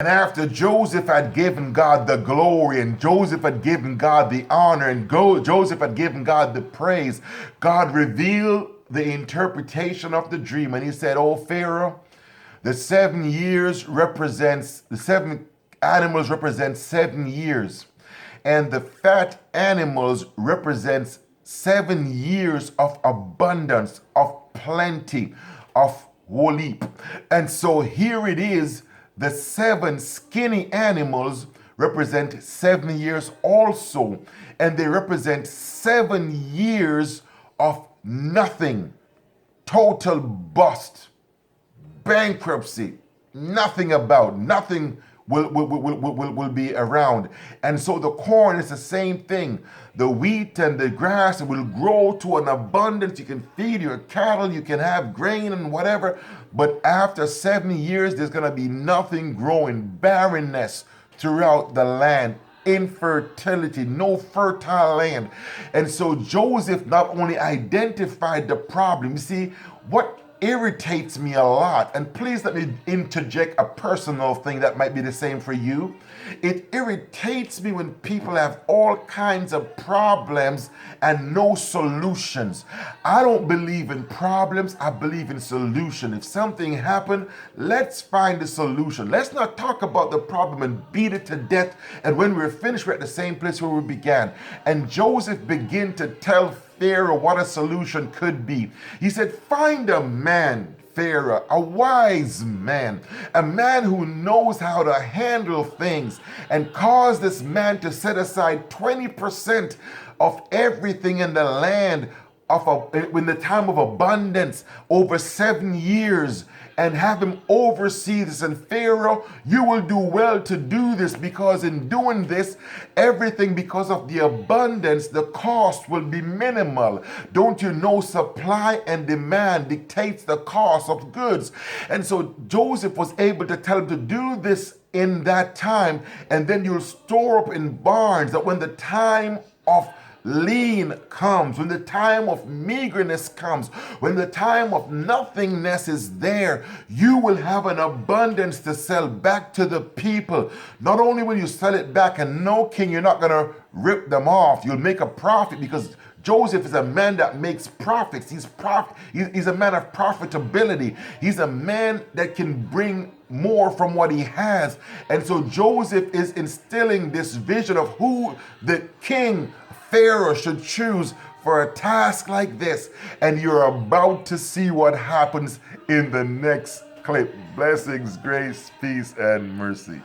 And after Joseph had given God the glory, and Joseph had given God the honor, and Joseph had given God the praise, God revealed the interpretation of the dream. And he said, "Oh, Pharaoh, the 7 years represents, the seven animals represent 7 years. And the fat animals represents 7 years of abundance, of plenty, of wholep. And so here it is, the seven skinny animals represent 7 years also. And they represent 7 years of nothing, total bust, bankruptcy, nothing will be around. And so the corn is the same thing. The wheat and the grass will grow to an abundance. You can feed your cattle, you can have grain and whatever. But after 7 years, there's going to be nothing growing, barrenness throughout the land, infertility, no fertile land. And so Joseph not only identified the problem, you see, what irritates me a lot, and please let me interject a personal thing that might be the same for you. It irritates me when people have all kinds of problems and no solutions. I don't believe in problems, I believe in solution. If something happened, let's find a solution. Let's not talk about the problem and beat it to death, and when we're finished, we're at the same place where we began. And Joseph began to tell Pharaoh what a solution could be. He said, "Find a man, Pharaoh, a wise man, a man who knows how to handle things, and cause this man to set aside 20% of everything in the land in the time of abundance over 7 years, and have him oversee this. And Pharaoh, you will do well to do this, because in doing this, everything, because of the abundance, the cost will be minimal. Don't you know, supply and demand dictates the cost of goods?" And so Joseph was able to tell him to do this in that time, and then you'll store up in barns, that when the time of lean comes, when the time of meagerness comes, when the time of nothingness is there, you will have an abundance to sell back to the people. Not only will you sell it back, and no, king, you're not going to rip them off. You'll make a profit, because Joseph is a man that makes profits. He's a man of profitability. He's a man that can bring more from what he has. And so Joseph is instilling this vision of who the king Pharaoh should choose for a task like this. And you're about to see what happens in the next clip. Blessings, grace, peace, and mercy.